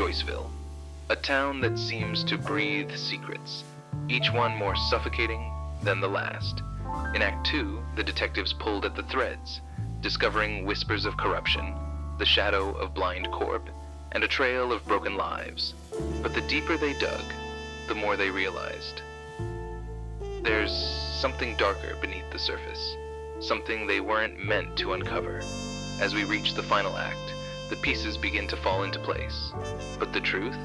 Joiceville, a town that seems to breathe secrets, each one more suffocating than the last. In Act 2, the detectives pulled at the threads, discovering whispers of corruption, the shadow of blind Corp, and a trail of broken lives. But the deeper they dug, the more they realized. There's something darker beneath the surface, something they weren't meant to uncover. As we reach the final act, the pieces begin to fall into place. But the truth?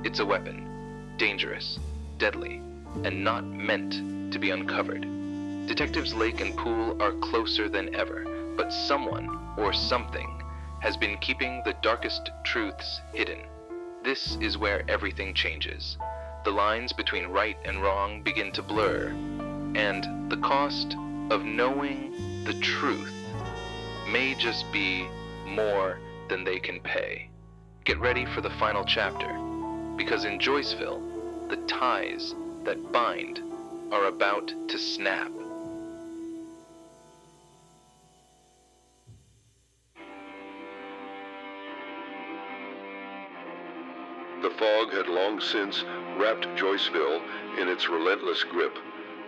It's a weapon, dangerous, deadly, and not meant to be uncovered. Detectives Lake and Pool are closer than ever, but someone or something has been keeping the darkest truths hidden. This is where everything changes. The lines between right and wrong begin to blur, and the cost of knowing the truth may just be more than they can pay. Get ready for the final chapter, because in Joiceville, the ties that bind are about to snap. The fog had long since wrapped Joiceville in its relentless grip,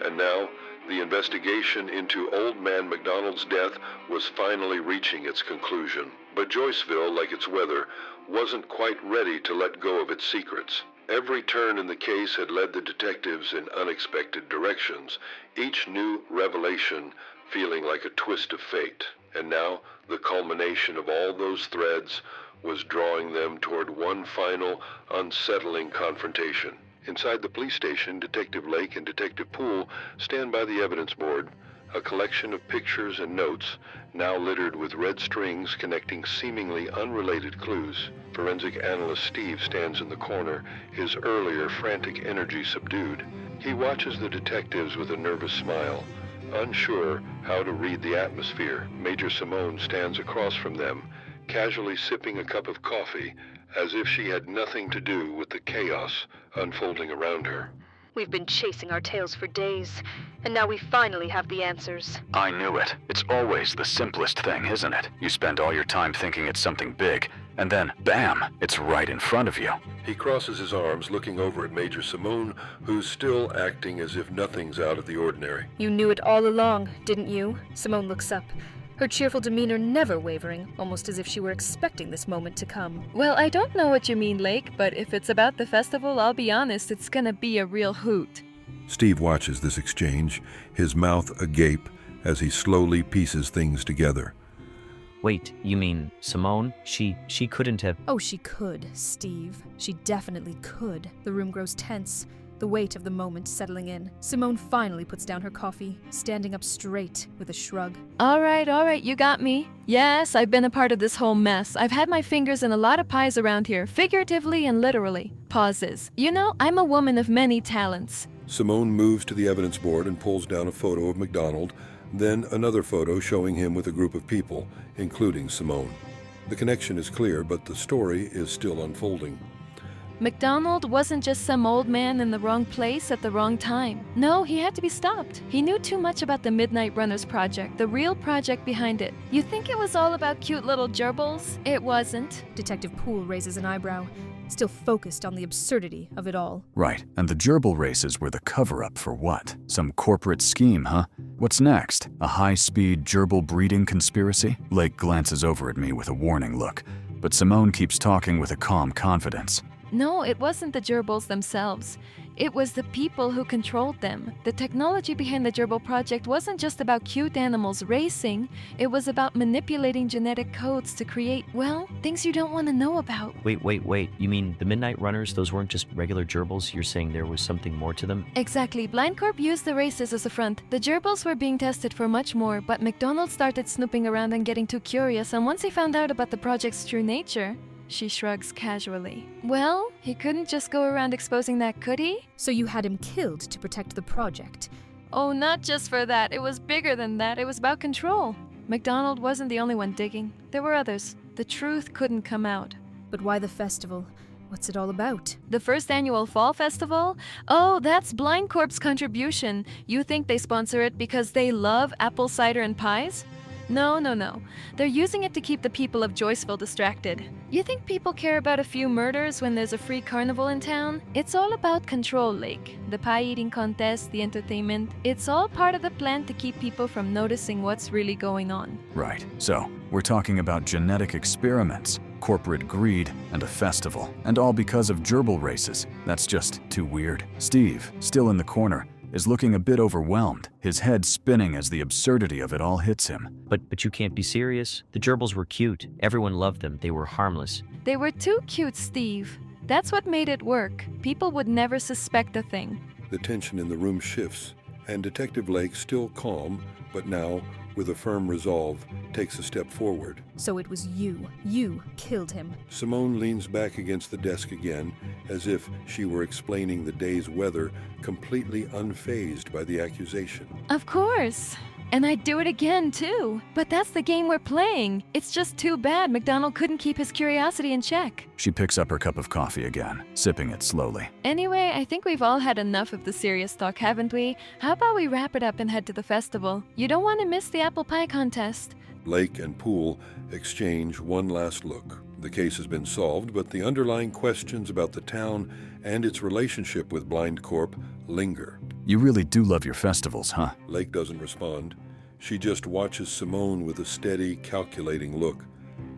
and now the investigation into Old Man McDonald's death was finally reaching its conclusion. But Joiceville, like its weather, wasn't quite ready to let go of its secrets. Every turn in the case had led the detectives in unexpected directions, each new revelation feeling like a twist of fate. And now, the culmination of all those threads was drawing them toward one final, unsettling confrontation. Inside the police station, Detective Lake and Detective Pool stand by the evidence board, a collection of pictures and notes, now littered with red strings connecting seemingly unrelated clues. Forensic analyst Steve stands in the corner, his earlier frantic energy subdued. He watches the detectives with a nervous smile, unsure how to read the atmosphere. Major Simone stands across from them, casually sipping a cup of coffee, as if she had nothing to do with the chaos unfolding around her. We've been chasing our tails for days, and now we finally have the answers. I knew it. It's always the simplest thing, isn't it? You spend all your time thinking it's something big, and then, bam, it's right in front of you. He crosses his arms, looking over at Major Simone, who's still acting as if nothing's out of the ordinary. You knew it all along, didn't you? Simone looks up, her cheerful demeanor never wavering, almost as if she were expecting this moment to come. Well, I don't know what you mean, Lake, but if it's about the festival, I'll be honest, it's gonna be a real hoot. Steve watches this exchange, his mouth agape as he slowly pieces things together. Wait, you mean Simone? She couldn't have... Oh, she could, Steve. She definitely could. The room grows tense, the weight of the moment settling in. Simone finally puts down her coffee, standing up straight with a shrug. All right, you got me. Yes, I've been a part of this whole mess. I've had my fingers in a lot of pies around here, figuratively and literally. Pauses. You know, I'm a woman of many talents. Simone moves to the evidence board and pulls down a photo of McDonald, then another photo showing him with a group of people, including Simone. The connection is clear, but the story is still unfolding. McDonald wasn't just some old man in the wrong place at the wrong time. No, he had to be stopped. He knew too much about the Midnight Runners project, the real project behind it. You think it was all about cute little gerbils? It wasn't. Detective Pool raises an eyebrow, still focused on the absurdity of it all. Right, and the gerbil races were the cover-up for what? Some corporate scheme, huh? What's next? A high-speed gerbil breeding conspiracy? Lake glances over at me with a warning look, but Simone keeps talking with a calm confidence. No, it wasn't the gerbils themselves. It was the people who controlled them. The technology behind the gerbil project wasn't just about cute animals racing. It was about manipulating genetic codes to create, well, things you don't want to know about. Wait. You mean the Midnight Runners, those weren't just regular gerbils? You're saying there was something more to them? Exactly. Blind Corp used the races as a front. The gerbils were being tested for much more, but McDonald started snooping around and getting too curious, and once he found out about the project's true nature... She shrugs casually. Well, he couldn't just go around exposing that, could he? So you had him killed to protect the project? Oh, not just for that. It was bigger than that. It was about control. McDonald wasn't the only one digging. There were others. The truth couldn't come out. But why the festival? What's it all about? The first annual fall festival? Oh, that's Blind Corp's contribution. You think they sponsor it because they love apple cider and pies? No. They're using it to keep the people of Joiceville distracted. You think people care about a few murders when there's a free carnival in town? It's all about control, Lake. The pie-eating contest, the entertainment. It's all part of the plan to keep people from noticing what's really going on. Right. So, we're talking about genetic experiments, corporate greed, and a festival. And all because of gerbil races. That's just too weird. Steve, still in the corner, is looking a bit overwhelmed, his head spinning as the absurdity of it all hits him. But you can't be serious. The gerbils were cute. Everyone loved them. They were harmless. They were too cute, Steve. That's what made it work. People would never suspect a thing. The tension in the room shifts, and Detective Lake, still calm, but now with a firm resolve, takes a step forward. So it was you. You killed him. Simone leans back against the desk again, as if she were explaining the day's weather, completely unfazed by the accusation. Of course. And I'd do it again, too. But that's the game we're playing. It's just too bad McDonald couldn't keep his curiosity in check. She picks up her cup of coffee again, sipping it slowly. Anyway, I think we've all had enough of the serious talk, haven't we? How about we wrap it up and head to the festival? You don't want to miss the apple pie contest. Lake and Pool exchange one last look. The case has been solved, but the underlying questions about the town and its relationship with Blind Corp linger. You really do love your festivals, huh? Lake doesn't respond. She just watches Simone with a steady, calculating look.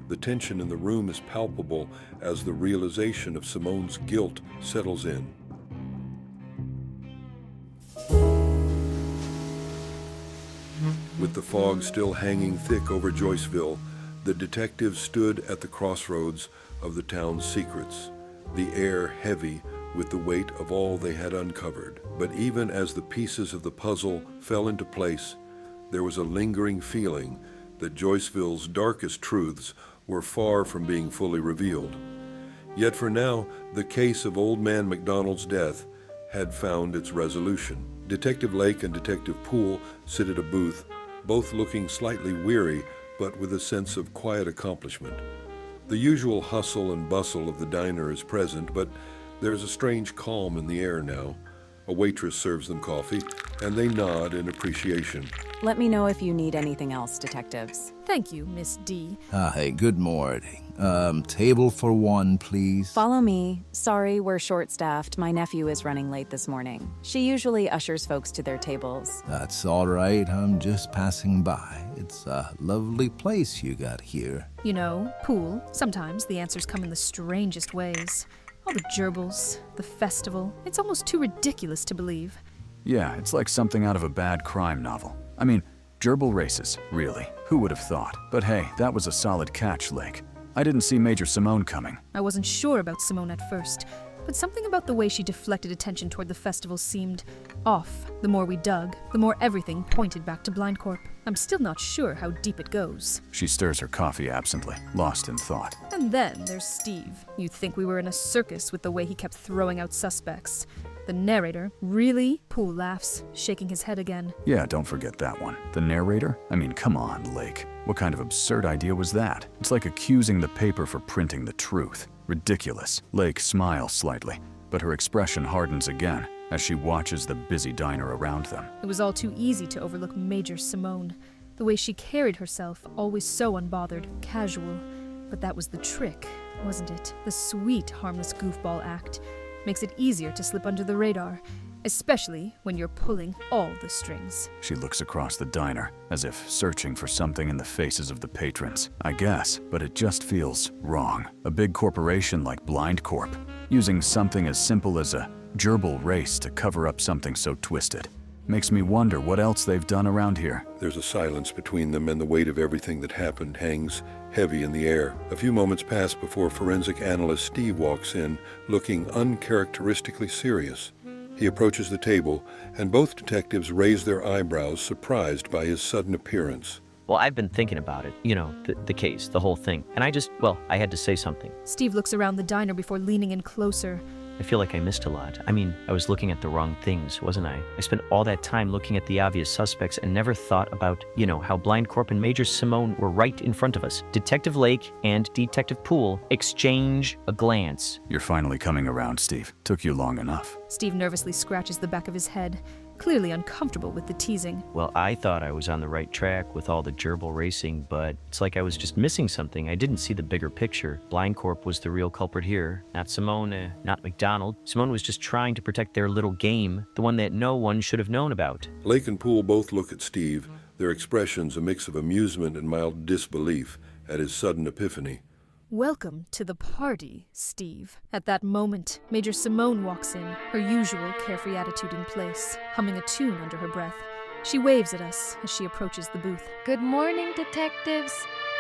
The tension in the room is palpable as the realization of Simone's guilt settles in. With the fog still hanging thick over Joiceville, the detectives stood at the crossroads of the town's secrets, the air heavy with the weight of all they had uncovered. But even as the pieces of the puzzle fell into place, there was a lingering feeling that Joiceville's darkest truths were far from being fully revealed. Yet for now, the case of Old Man McDonald's death had found its resolution. Detective Lake and Detective Pool sit at a booth, both looking slightly weary, but with a sense of quiet accomplishment. The usual hustle and bustle of the diner is present, but there's a strange calm in the air now. A waitress serves them coffee, and they nod in appreciation. Let me know if you need anything else, detectives. Thank you, Miss D. Hi, good morning. Table for one, please. Follow me. Sorry, we're short-staffed. My nephew is running late this morning. She usually ushers folks to their tables. That's all right. I'm just passing by. It's a lovely place you got here. You know, Pool, sometimes the answers come in the strangest ways. All the gerbils, the festival. It's almost too ridiculous to believe. Yeah, it's like something out of a bad crime novel. I mean, gerbil races, really. Who would have thought? But hey, that was a solid catch, Lake. I didn't see Major Simone coming. I wasn't sure about Simone at first, but something about the way she deflected attention toward the festival seemed off. The more we dug, the more everything pointed back to Blind Corp. I'm still not sure how deep it goes. She stirs her coffee absently, lost in thought. And then there's Steve. You'd think we were in a circus with the way he kept throwing out suspects. The narrator, really? Pool laughs, shaking his head again. Yeah, don't forget that one. The narrator? I mean, come on, Lake. What kind of absurd idea was that? It's like accusing the paper for printing the truth. Ridiculous. Lake smiles slightly, but her expression hardens again as she watches the busy diner around them. It was all too easy to overlook Major Simone. The way she carried herself, always so unbothered, casual. But that was the trick, wasn't it? The sweet, harmless goofball act makes it easier to slip under the radar, especially when you're pulling all the strings. She looks across the diner, as if searching for something in the faces of the patrons. I guess, but it just feels wrong. A big corporation like Blind Corp, using something as simple as a gerbil race to cover up something so twisted. Makes me wonder what else they've done around here. There's a silence between them, and the weight of everything that happened hangs heavy in the air. A few moments pass before forensic analyst Steve walks in, looking uncharacteristically serious. He approaches the table, and both detectives raise their eyebrows, surprised by his sudden appearance. Well, I've been thinking about it, the case, the whole thing. And I had to say something. Steve looks around the diner before leaning in closer. I feel like I missed a lot. I mean, I was looking at the wrong things, wasn't I? I spent all that time looking at the obvious suspects and never thought about, how Blind Corp and Major Simone were right in front of us. Detective Lake and Detective Pool exchange a glance. You're finally coming around, Steve. Took you long enough. Steve nervously scratches the back of his head, clearly uncomfortable with the teasing. Well, I thought I was on the right track with all the gerbil racing, but it's like I was just missing something. I didn't see the bigger picture. Blind Corp was the real culprit here, not Simone, not McDonald. Simone was just trying to protect their little game, the one that no one should have known about. Lake and Pool both look at Steve, their expressions a mix of amusement and mild disbelief at his sudden epiphany. Welcome to the party, Steve. At that moment, Major Simone walks in, her usual carefree attitude in place, humming a tune under her breath. She waves at us as she approaches the booth. Good morning, detectives.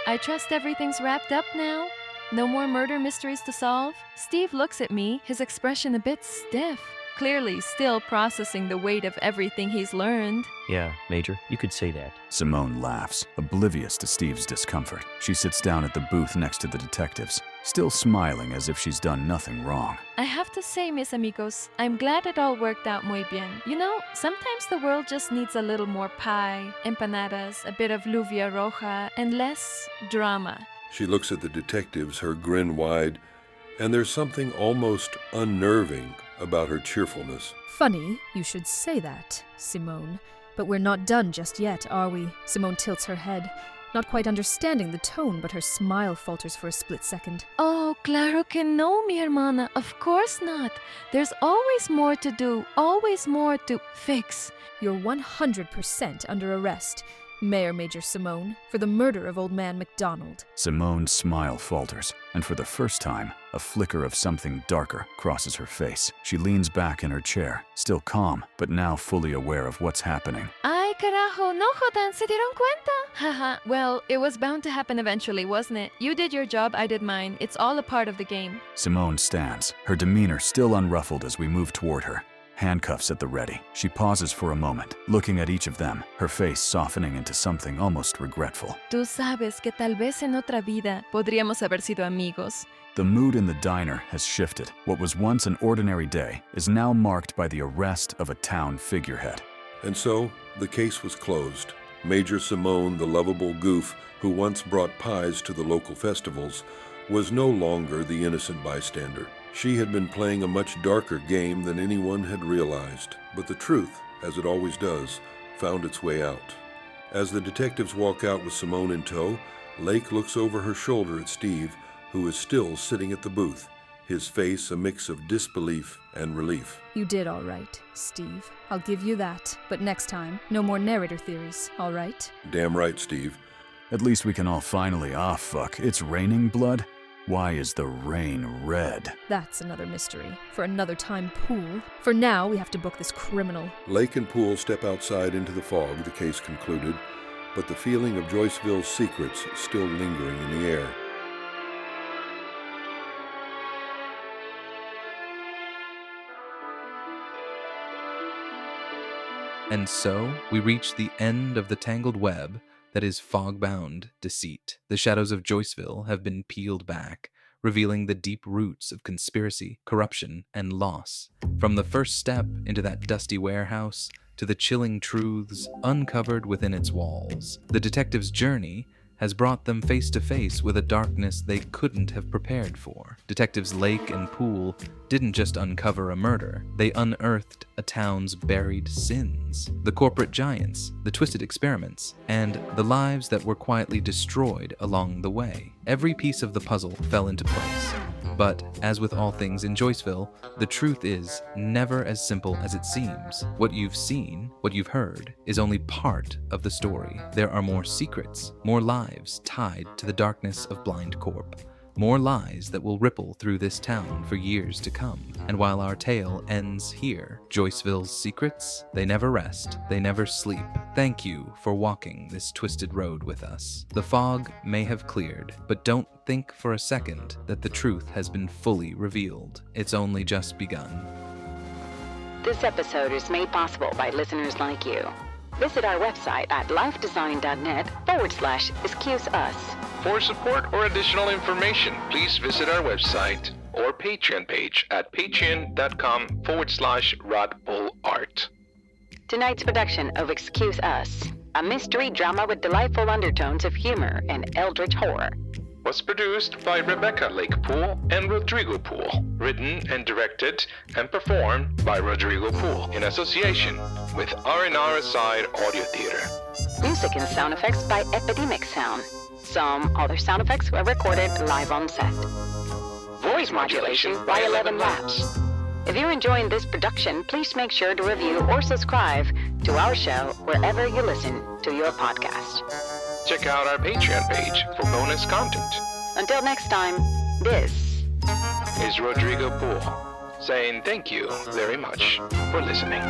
I trust everything's wrapped up now. No more murder mysteries to solve? Steve looks at me, his expression a bit stiff. Clearly still processing the weight of everything he's learned. Yeah, Major, you could say that. Simone laughs, oblivious to Steve's discomfort. She sits down at the booth next to the detectives, still smiling as if she's done nothing wrong. I have to say, mis amigos, I'm glad it all worked out muy bien. You know, sometimes the world just needs a little more pie, empanadas, a bit of lluvia roja, and less drama. She looks at the detectives, her grin wide, and there's something almost unnerving about her cheerfulness. Funny you should say that, Simone. But we're not done just yet, are we? Simone tilts her head, not quite understanding the tone, but her smile falters for a split second. Oh, claro que no, mi hermana. Of course not. There's always more to do, always more to fix. You're 100% under arrest, Mayor Major Simone, for the murder of old man McDonald. Simone's smile falters, and for the first time, a flicker of something darker crosses her face. She leans back in her chair, still calm, but now fully aware of what's happening. Ay, carajo, no jodan, ¿se dieron cuenta? Haha, well, it was bound to happen eventually, wasn't it? You did your job, I did mine. It's all a part of the game. Simone stands, her demeanor still unruffled as we move toward her. Handcuffs at the ready. She pauses for a moment, looking at each of them, her face softening into something almost regretful. Tú sabes que tal vez en otra vida podríamos haber sido amigos. The mood in the diner has shifted. What was once an ordinary day is now marked by the arrest of a town figurehead. And so, the case was closed. Major Simone, the lovable goof who once brought pies to the local festivals, was no longer the innocent bystander. She had been playing a much darker game than anyone had realized, but the truth, as it always does, found its way out. As the detectives walk out with Simone in tow, Lake looks over her shoulder at Steve, who is still sitting at the booth, his face a mix of disbelief and relief. You did all right, Steve. I'll give you that. But next time, no more narrator theories, all right? Damn right, Steve. At least we can all finally, fuck, it's raining blood? Why is the rain red? That's another mystery. For another time, Pool. For now, we have to book this criminal. Lake and Pool step outside into the fog, the case concluded, but the feeling of Joiceville's secrets still lingering in the air. And so, we reach the end of the tangled web that is Fogbound Deceit. The shadows of Joiceville have been peeled back, revealing the deep roots of conspiracy, corruption, and loss. From the first step into that dusty warehouse to the chilling truths uncovered within its walls, the detective's journey has brought them face to face with a darkness they couldn't have prepared for. Detectives Lake and Pool didn't just uncover a murder, they unearthed a town's buried sins, the corporate giants, the twisted experiments, and the lives that were quietly destroyed along the way. Every piece of the puzzle fell into place. But, as with all things in Joiceville, the truth is never as simple as it seems. What you've seen, what you've heard, is only part of the story. There are more secrets, more lives tied to the darkness of Blind Corp. More lies that will ripple through this town for years to come. And while our tale ends here, Joiceville's secrets, they never rest, they never sleep. Thank you for walking this twisted road with us. The fog may have cleared, but don't think for a second that the truth has been fully revealed. It's only just begun. This episode is made possible by listeners like you. Visit our website at lifedesign.net/excuseus. For support or additional information, please visit our website or Patreon page at patreon.com/rodpoolart. Tonight's production of Excuse Us, a mystery drama with delightful undertones of humor and eldritch horror. was produced by Rebecca Lake Pool and Rodrigo Pool. Written and directed and performed by Rodrigo Pool in association with R&R Aside Audio Theater. Music and sound effects by Epidemic Sound. Some other sound effects were recorded live on set. Voice modulation by 11 Labs. If you're enjoying this production, please make sure to review or subscribe to our show wherever you listen to your podcast. Check out our Patreon page for bonus content. Until next time, this is Rodrigo Pool saying thank you very much for listening.